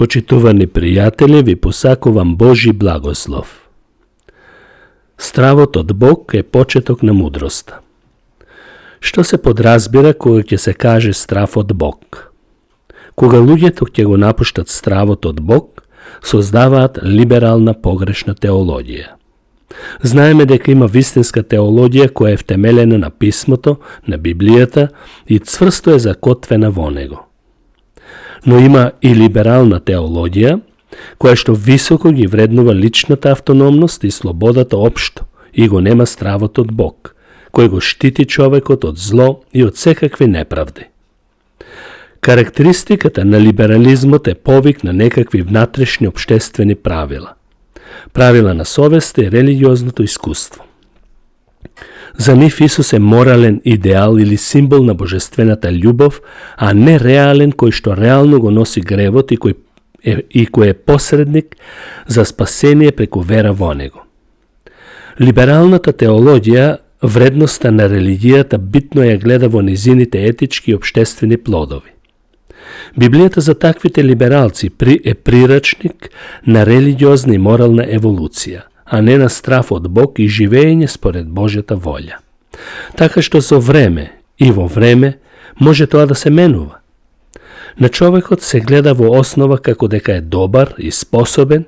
Почитувани пријатели, ви посакувам Божи благослов. Стравот од Бог е почеток на мудроста. Што се подразбира кога ќе се каже страв од Бог? Кога луѓето ќе го напуштат стравот од Бог, создаваат либерална погрешна теологија. Знаеме дека има вистинска теологија која е втемелена на писмото, на Библијата и цврсто е закотвена во него. Но има и либерална теологија, која што високо ги вреднува личната автономност и слободата општо и го нема стравот од Бог, кој го штити човекот од зло и од секакви неправди. Карактеристиката на либерализмот е повик на некакви внатрешни општествени правила. Правила на совеста и религиозното искуство. За нив Исус е морален идеал или символ на божествената љубов, а не реален кој што реално го носи гревот и кој е посредник за спасение преку вера во него. Либералната теологија вредноста на религијата битно ја гледа во низините етички и општествени плодови. Библијата за таквите либералци е прирачник на религиозна и морална еволуција, а не на страф од Бог и живење според Божјата волја. Така што со време и во време може тоа да се менува. На човекот се гледа во основа како дека е добар и способен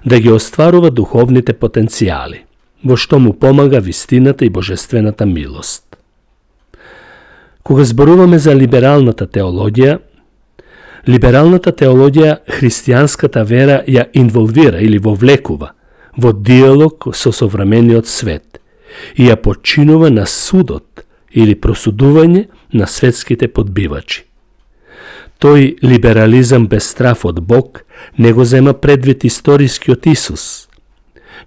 да ги остварува духовните потенцијали, во што му помага вистината и божествената милост. Кога зборуваме за либералната теологија христијанската вера ја инволвира или вовлекува во диалог со современиот свет и ја починува на судот или просудување на светските подбивачи. Тој либерализам без страф од Бог не го зема предвид историскиот Исус,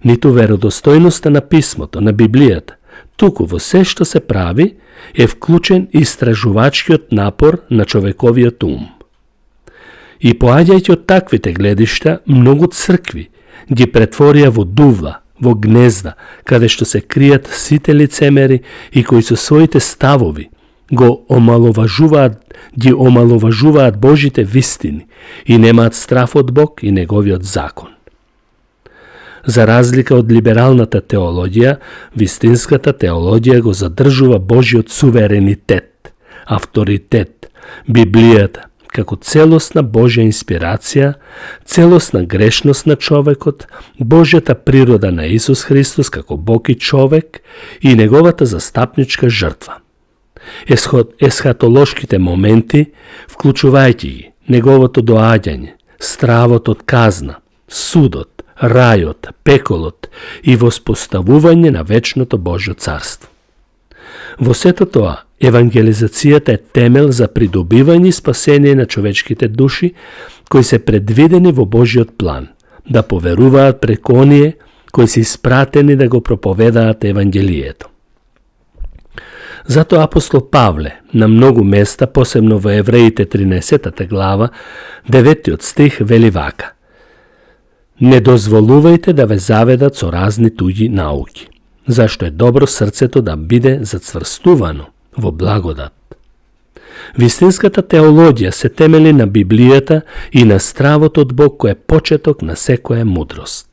ниту веродостојноста на писмото, на Библијата, туку во се што се прави е вклучен истражувачкиот напор на човековиот ум. И поаѓајќи од таквите гледишта, многу цркви ги претворија во дувла, во гнезда, каде што се кријат сите лицемери и кои со своите ставови ги омаловажуваат Божите вистини и немаат страф од Бог и неговиот закон. За разлика од либералната теологија, вистинската теологија го задржува Божиот суверенитет, авторитет, Библијата, како целосна Божја инспирација, целосна грешност на човекот, Божјата природа на Исус Христос како Бог и човек и неговата застапничка жртва. Есхатолошките моменти, вклучувајќи ги неговото доаѓање, стравот од казна, судот, рајот, пеколот и воспоставување на вечното Божјо царство. Во сето тоа, евангелизацијата е темел за придобивање и спасение на човечките души, кои се предвидени во Божиот план, да поверуваат преку оние кои се испратени да го проповедаат Евангелието. Затоа апостол Павле на многу места, посебно во Евреите 13 глава, 9 стих вели вака: Не дозволувајте да ве заведат со разни туѓи науки, зашто е добро срцето да биде зацврстувано во благодат. Вистинската теологија се темели на Библијата и на стравот од Бог кој е почеток на секоја мудрост.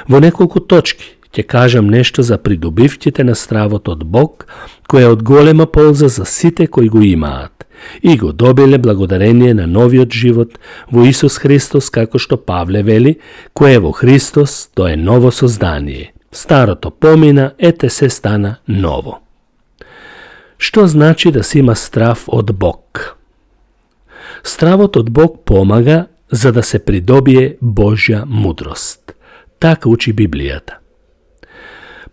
Во неколку точки ќе кажам нешто за придобивките на стравот од Бог, кој е од голема полза за сите кои го имаат и го добиле благодарение на новиот живот во Исус Христос, како што Павле вели, кој е во Христос, тоа е ново создание. Старото помина, ете се стана ново. Што значи да се има страв од Бог? Стравот од Бог помага за да се придобие Божја мудрост. Така учи Библијата.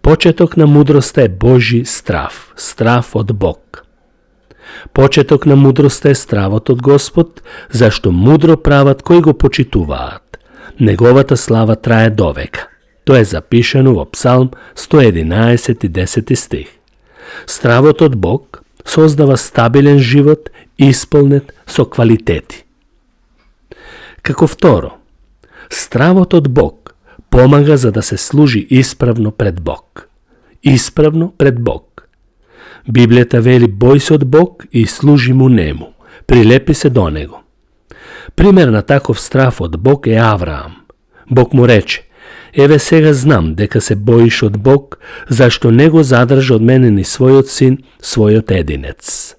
Почеток на мудроста е Божи страв, страв од Бог. Почеток на мудроста е стравот од Господ, зашто мудро прават кои го почитуваат. Неговата слава трае довека. Тоа е запишано во Псалм 111 и 10 стих. Стравот од Бог создава стабилен живот исполнет со квалитети. Како второ, стравот од Бог помага за да се служи исправно пред Бог. Исправно пред Бог. Библијата вели: бој се од Бог и служи му нему, прилепи се до него. Пример на таков страв од Бог е Авраам. Бог му рече: еве сега знам дека се боиш од Бог, зашто не го задржа од мене ни својот син, својот единец.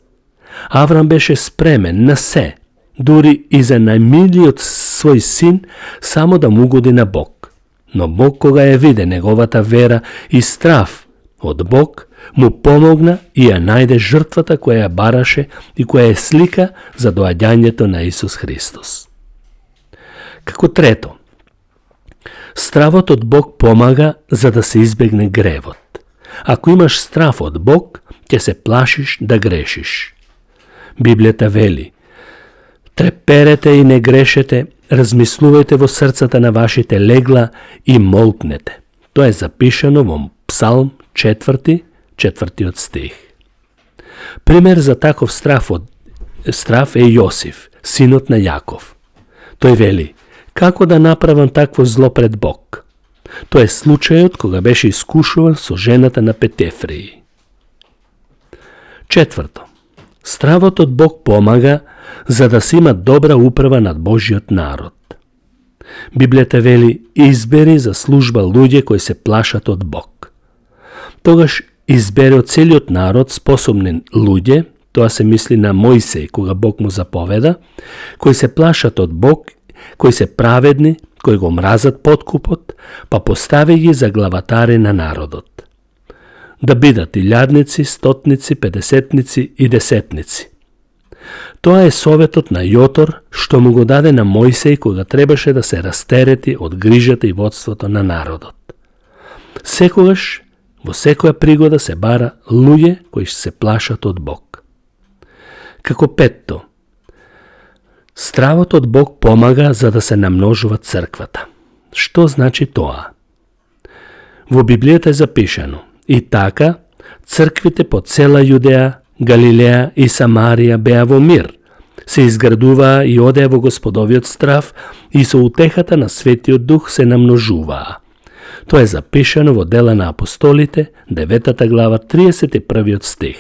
Авраам беше спремен на се, дури и за најмилиот свој син, само да му угоди на Бог. Но Бог, кога ја виде неговата вера и страв од Бог, му помогна и ја најде жртвата која ја бараше и која е слика за доаѓањето на Исус Христос. Како трето, стравот од Бог помага за да се избегне гревот. Ако имаш страв од Бог, ќе се плашиш да грешиш. Библијата вели: треперете и не грешете, размислувајте во срцата на вашите легла и молкнете. Тоа е запишано во Псалм 4, 4 стих. Пример за таков страв е Јосиф, синот на Јаков. Тој вели: како да направам такво зло пред Бог? Тоа е случајот кога беше искушуван со жената на Петефреи. Четврто, стравот од Бог помага за да се има добра управа над Божиот народ. Библијата вели: избери за служба луѓе кои се плашат од Бог. Тогаш избере од целиот народ способни луѓе, тоа се мисли на Мојсей кога Бог му заповеда, кои се плашат од Бог, кои се праведни, кои го мразат подкупот, па постави ги за главатари на народот. Да бидат илјадници, стотници, педесетници и десетници. Тоа е советот на Јотор што му го даде на Мојсей кога требаше да се растерети од грижата и водството на народот. Секогаш, во секоја пригода се бара луѓе кои се плашат од Бог. Како петто, стравот од Бог помага за да се намножува црквата. Што значи тоа? Во Библијата е запишано: и така, црквите по цела Јудеја, Галилеја и Самарија беа во мир, се изградуваа и одеа во Господовиот страв и со утехата на Светиот Дух се намножуваа. Тоа е запишано во Дела на апостолите, 9 глава, 31 стих.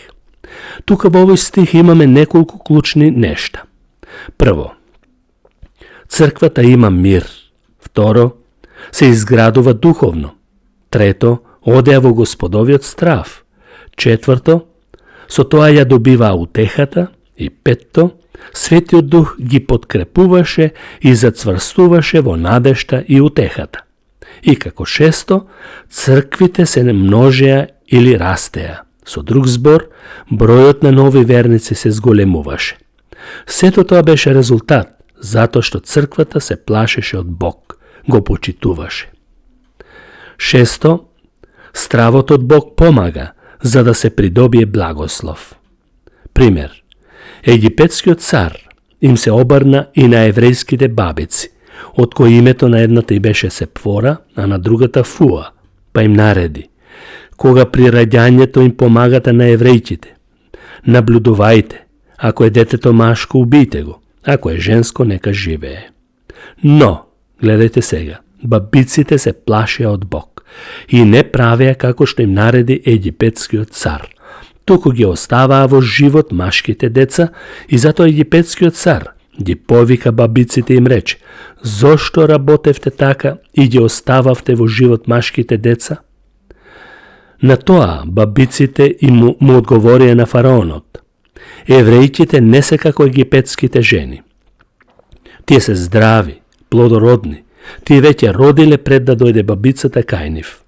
Тука во овој стих имаме неколку клучни нешта. Прво, црквата има мир. Второ, се изградува духовно. Трето, одеа во Господовиот страв. Четврто, со тоа ја добиваа утехата. И петто, Светиот Дух ги подкрепуваше и зацврстуваше во надежта и утехата. И како шесто, црквите се множеа или растеа. Со друг збор, бројот на нови верници се зголемуваше. Сето тоа беше резултат, затоа што црквата се плашеше од Бог, го почитуваше. Шесто, стравот од Бог помага за да се придобие благослов. Пример, египетскиот цар им се обрна и на еврејските бабици, од кои името на едната и беше Сепфора, а на другата Фуа, па им нареди: кога при раѓањето им помагате на еврејките, наблюдувајте, ако е детето машко, убијте го, ако е женско, нека живее. Но, гледајте сега, бабиците се плашеа од Бог и не правеа како што им нареди египетскиот цар, туку ги оставаа во живот машките деца и затоа египетскиот цар ги повика бабиците и им рече: зошто работевте така и ги остававте во живот машките деца? На тоа бабиците му одговорија на фараонот: еврејките не се како египетските жени. Тие се здрави, плодородни, тие веќе родиле пред да дојде бабицата кај нив.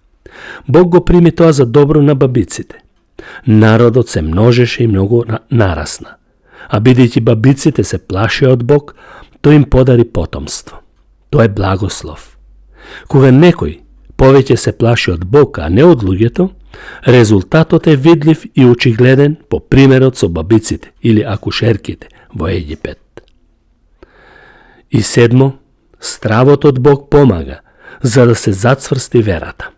Бог го прими тоа за добро на бабиците. Народот се множеше и многу нарасна. А бидејќи бабиците се плашеа од Бог, тој им подари потомство. Тоа е благослов. Кога некој повеќе се плаши од Бог, а не од луѓето, резултатот е видлив и очигледен по примерот со бабиците или акушерките во Египет. И седмо, стравот од Бог помага за да се зацврсти верата.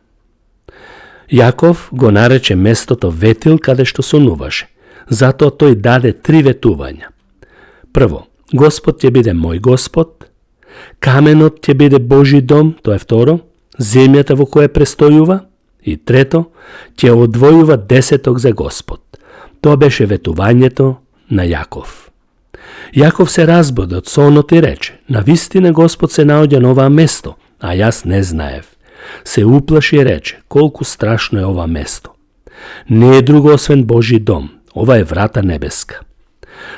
Јаков го нарече местото ветил каде што сонуваше, затоа тој даде 3 ветувања. Прво, Господ ќе биде мој Господ, каменот ќе биде Божи дом, тоа е второ, земјата во која престојува, и трето, ќе одвојува 10 за Господ. Тоа беше ветувањето на Јаков. Jakov se razbode od sonot i reče, na vistine Gospod se naođa na ova mesto, a jas ne znajev. Se uplaši i reče, koliko strašno je ova mesto. Ne je drugo osven Božji dom, ova je vrata nebeska.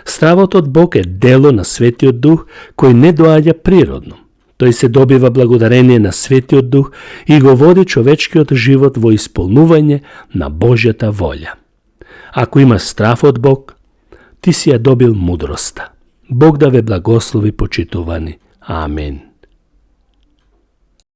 Stravot od Boga je delo na Svetio Duh koji ne doađa prirodno. Той се добива благодарение на Светиот Дух и го води човечкиот живот во исполнување на Божјата волја. Ако имаш страф од Бог, ти си ја добил мудроста. Бог да ве благослови, почитувани. Амин.